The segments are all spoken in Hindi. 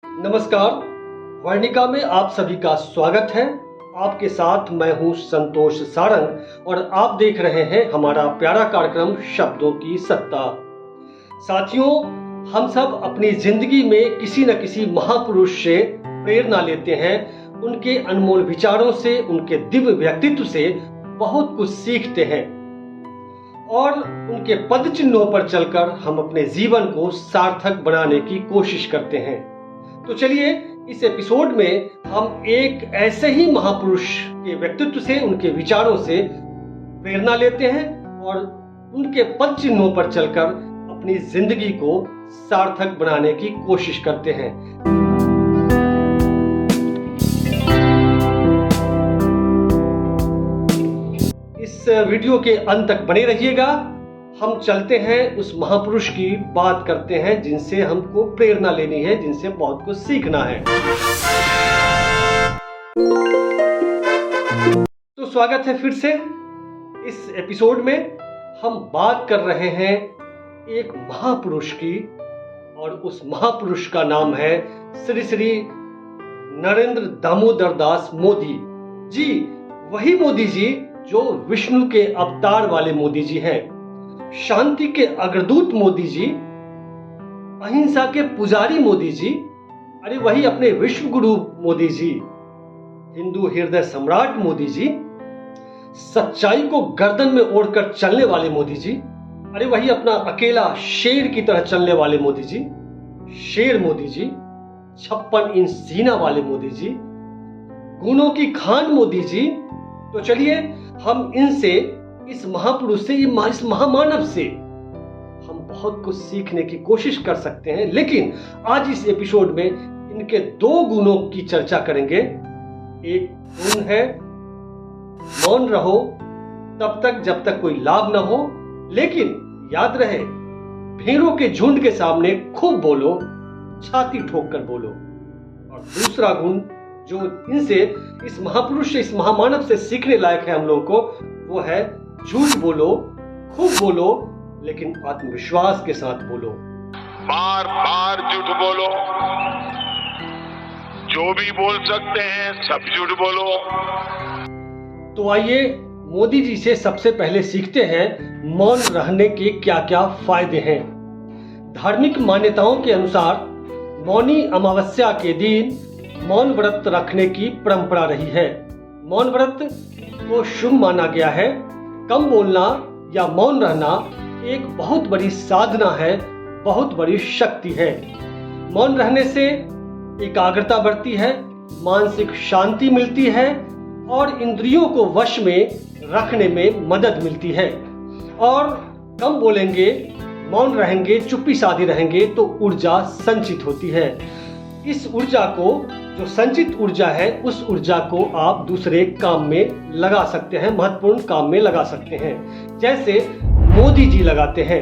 नमस्कार। वर्णिका में आप सभी का स्वागत है। आपके साथ मैं हूं संतोष सारंग और आप देख रहे हैं हमारा प्यारा कार्यक्रम शब्दों की सत्ता। साथियों, हम सब अपनी जिंदगी में किसी न किसी महापुरुष से प्रेरणा लेते हैं। उनके अनमोल विचारों से, उनके दिव्य व्यक्तित्व से बहुत कुछ सीखते हैं और उनके पद चिन्हों पर चलकर हम अपने जीवन को सार्थक बनाने की कोशिश करते हैं। तो चलिए, इस एपिसोड में हम एक ऐसे ही महापुरुष के व्यक्तित्व से, उनके विचारों से प्रेरणा लेते हैं और उनके पद चिन्हों पर चलकर अपनी जिंदगी को सार्थक बनाने की कोशिश करते हैं। इस वीडियो के अंत तक बने रहिएगा। हम चलते हैं, उस महापुरुष की बात करते हैं जिनसे हमको प्रेरणा लेनी है, जिनसे बहुत कुछ सीखना है। तो स्वागत है फिर से। इस एपिसोड में हम बात कर रहे हैं एक महापुरुष की और उस महापुरुष का नाम है श्री श्री नरेंद्र दामोदर दास मोदी जी। वही मोदी जी जो विष्णु के अवतार वाले मोदी जी हैं, शांति के अग्रदूत मोदी जी, अहिंसा के पुजारी मोदी जी, अरे वही अपने विश्व गुरु मोदी जी, हिंदू हृदय सम्राट मोदी जी, सच्चाई को गर्दन में ओढ़कर चलने वाले मोदी जी, अरे वही अपना अकेला शेर की तरह चलने वाले मोदी जी, शेर मोदी जी, 56 इंच सीना वाले मोदी जी, गुणों की खान मोदी जी। तो चलिए, हम इनसे, इस महापुरुष से, इस महामानव से हम बहुत कुछ सीखने की कोशिश कर सकते हैं। लेकिन आज इस एपिसोड में इनके 2 गुणों की चर्चा करेंगे। एक गुण है मौन रहो तब तक जब तक कोई लाभ ना हो, लेकिन याद रहे भीड़ों के झुंड के सामने खूब बोलो, छाती ठोक कर बोलो। और दूसरा गुण जो इनसे, इस महापुरुष से, इस महामानव से सीखने लायक है हम लोगों को, वो है झूठ बोलो, खूब बोलो, लेकिन आत्मविश्वास के साथ बोलो। बार बार झूठ बोलो, जो भी बोल सकते हैं सब झूठ बोलो। तो आइए मोदी जी से सबसे पहले सीखते हैं मौन रहने के क्या क्या फायदे हैं। धार्मिक मान्यताओं के अनुसार मौनी अमावस्या के दिन मौन व्रत रखने की परंपरा रही है। मौन व्रत को शुभ माना गया है। कम बोलना या मौन रहना एक बहुत बड़ी साधना है, बहुत बड़ी शक्ति है। मौन रहने से एकाग्रता बढ़ती है, मानसिक शांति मिलती है और इंद्रियों को वश में रखने में मदद मिलती है। और कम बोलेंगे, मौन रहेंगे, चुप्पी साधी रहेंगे तो ऊर्जा संचित होती है। इस ऊर्जा को, जो संचित ऊर्जा है, उस ऊर्जा को आप दूसरे काम में लगा सकते हैं, महत्वपूर्ण काम में लगा सकते हैं, जैसे मोदी जी लगाते हैं।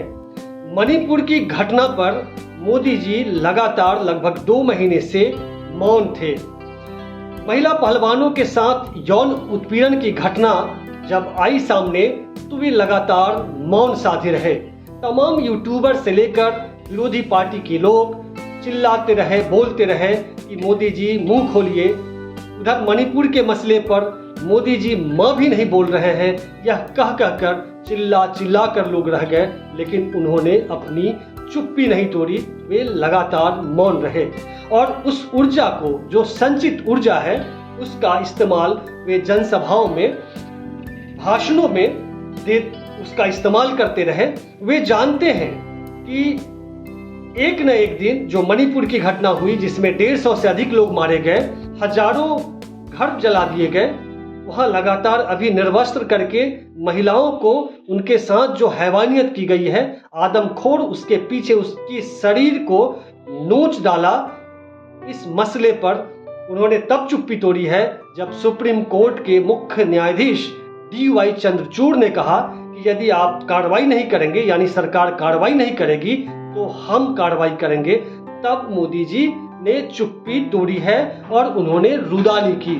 मणिपुर की घटना पर मोदी जी लगातार लगभग 2 महीने से मौन थे। महिला पहलवानों के साथ यौन उत्पीड़न की घटना जब आई सामने तो वे लगातार मौन साधे रहे। तमाम यूट्यूबर से लेकर विरोधी पार्टी के लोग चिल्लाते रहे, बोलते रहे कि मोदी जी मुंह खोलिए। उधर मणिपुर के मसले पर मोदी जी मां भी नहीं बोल रहे हैं, यह कह कर चिल्ला कर लोग रह गए, लेकिन उन्होंने अपनी चुप्पी नहीं तोड़ी, वे लगातार मौन रहे। और उस ऊर्जा को, जो संचित ऊर्जा है, उसका इस्तेमाल वे जनसभाओं में, भाषणों में उसका इस्तेमाल करते रहे। वे जानते हैं कि एक न एक दिन जो मणिपुर की घटना हुई, जिसमें 150 से अधिक लोग मारे गए, हजारों घर जला दिए गए, वहां लगातार अभी निर्वस्त्र करके महिलाओं को, उनके साथ जो हैवानियत की गई है, आदमखोर उसके पीछे उसकी शरीर को नोच डाला। इस मसले पर उन्होंने तब चुप्पी तोड़ी है जब सुप्रीम कोर्ट के मुख्य न्यायाधीश DY चंद्रचूड़ ने कहा कि यदि आप कार्रवाई नहीं करेंगे, यानी सरकार कार्रवाई नहीं करेगी, तो हम कार्रवाई करेंगे। तब मोदी जी ने चुप्पी तोड़ी है और उन्होंने रुदाली की।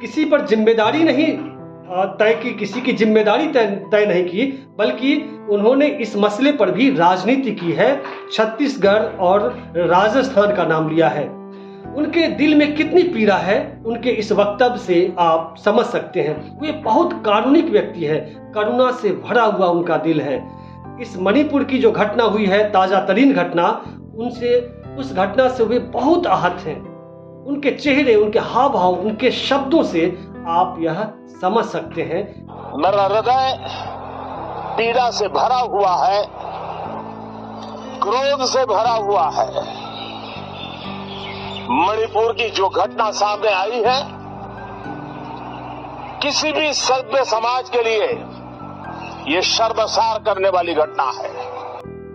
किसी पर जिम्मेदारी नहीं तय की, किसी की जिम्मेदारी तय नहीं की, बल्कि उन्होंने इस मसले पर भी राजनीति की है। छत्तीसगढ़ और राजस्थान का नाम लिया है। उनके दिल में कितनी पीड़ा है उनके इस वक्तव्य से आप समझ सकते हैं। वे बहुत कारुणिक व्यक्ति है, करुणा से भरा हुआ उनका दिल है। इस मणिपुर की जो घटना हुई है, ताजा तरीन घटना, उस घटना से वे बहुत आहत हैं। उनके चेहरे, उनके हाव भाव, उनके शब्दों से आप यह समझ सकते हैं। मेरा हृदय पीड़ा से भरा हुआ है, क्रोध से भरा हुआ है। मणिपुर की जो घटना सामने आई है, किसी भी सभ्य समाज के लिए ये शर्मसार करने वाली घटना है।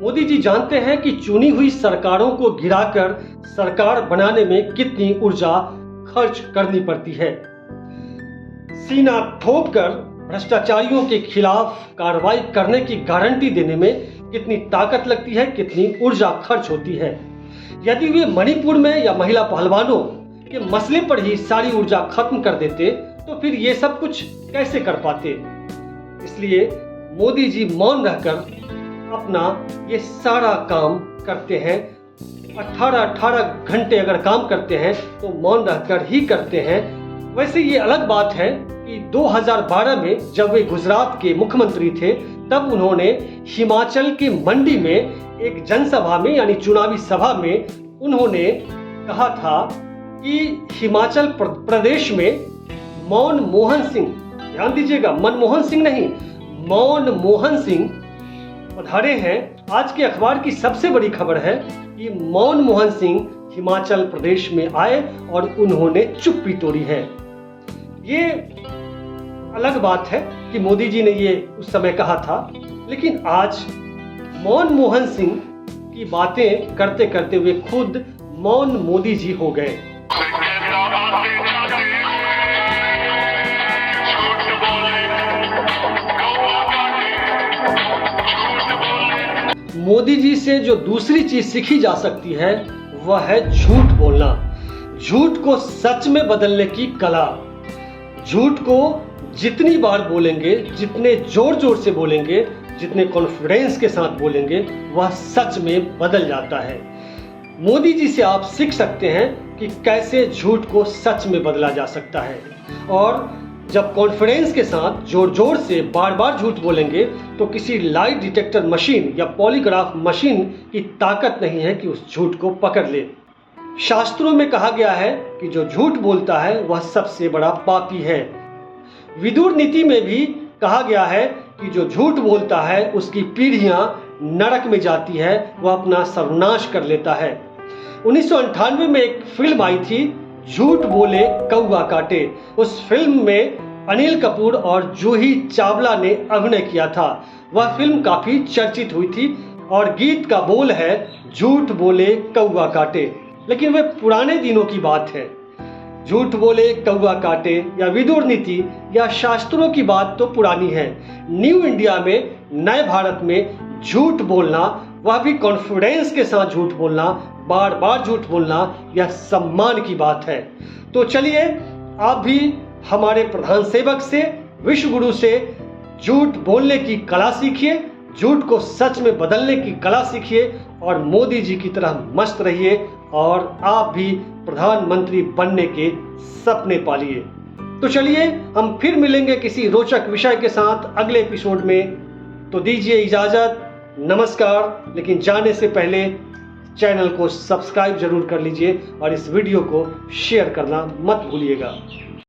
मोदी जी जानते हैं कि चुनी हुई सरकारों को गिराकर सरकार बनाने में कितनी ऊर्जा खर्च करनी पड़ती है। सीना ठोककर भ्रष्टाचारियों के खिलाफ कार्रवाई करने की गारंटी देने में कितनी ताकत लगती है, कितनी ऊर्जा खर्च होती है। यदि वे मणिपुर में या महिला पहलवानों के मसले पर ही सारी ऊर्जा खत्म कर देते तो फिर ये सब कुछ कैसे कर पाते। इसलिए मोदी जी मौन रहकर अपना ये सारा काम करते हैं। 18 घंटे अगर काम करते हैं तो मौन रहकर ही करते हैं। वैसे ये अलग बात है कि 2012 में जब वे गुजरात के मुख्यमंत्री थे, तब उन्होंने हिमाचल के मंडी में एक जनसभा में यानी चुनावी सभा में उन्होंने कहा था कि हिमाचल प्रदेश में मौन मोहन सिंह, ध्यान दीजिएगा, मनमोहन सिंह नहीं, मौन मोहन सिंह पधारे हैं। आज के अखबार की सबसे बड़ी खबर है कि मौन मोहन सिंह हिमाचल प्रदेश में आए और उन्होंने चुप्पी तोड़ी है। ये अलग बात है कि मोदी जी ने ये उस समय कहा था, लेकिन आज मौन मोहन सिंह की बातें करते करते वे खुद मौन मोदी जी हो गए। मोदी जी से जो दूसरी चीज सीखी जा सकती है वह है झूठ बोलना, झूठ को सच में बदलने की कला। झूठ को जितनी बार बोलेंगे, जितने जोर जोर से बोलेंगे, जितने कॉन्फिडेंस के साथ बोलेंगे, वह सच में बदल जाता है। मोदी जी से आप सीख सकते हैं कि कैसे झूठ को सच में बदला जा सकता है। और जब कॉन्फिडेंस के साथ जोर जोर से बार बार झूठ बोलेंगे तो किसी लाइट डिटेक्टर मशीन या पॉलीग्राफ मशीन की ताकत नहीं है कि उस झूठ को पकड़ ले। शास्त्रों में कहा गया है कि जो झूठ बोलता है वह सबसे बड़ा पापी है। विदुर नीति में भी कहा गया है कि जो झूठ बोलता है उसकी पीढ़ियां नरक में जाती है, वह अपना सर्वनाश कर लेता है। 1998 में एक फिल्म आई थी, झूठ बोले कौवा काटे। उस फिल्म में अनिल कपूर और जूही चावला ने अभिनय किया था। वह फिल्म काफी चर्चित हुई थी और गीत का बोल है झूठ बोले कौवा काटे। लेकिन वह पुराने दिनों की बात है। झूठ बोले कौवा काटे या विदुर नीति या शास्त्रों की बात तो पुरानी है। न्यू इंडिया में, नए भारत में झूठ बोलना, वह भी कॉन्फिडेंस के साथ झूठ बोलना, बार बार झूठ बोलना, यह सम्मान की बात है। तो चलिए आप भी हमारे प्रधान सेवक से, विश्व गुरु से झूठ बोलने की कला सीखिए, झूठ को सच में बदलने की कला सीखिए और मोदी जी की तरह मस्त रहिए और आप भी प्रधानमंत्री बनने के सपने पालिए। तो चलिए हम फिर मिलेंगे किसी रोचक विषय के साथ अगले एपिसोड में। तो दीजिए इजाजत, नमस्कार। लेकिन जाने से पहले चैनल को सब्सक्राइब जरूर कर लीजिए और इस वीडियो को शेयर करना मत भूलिएगा।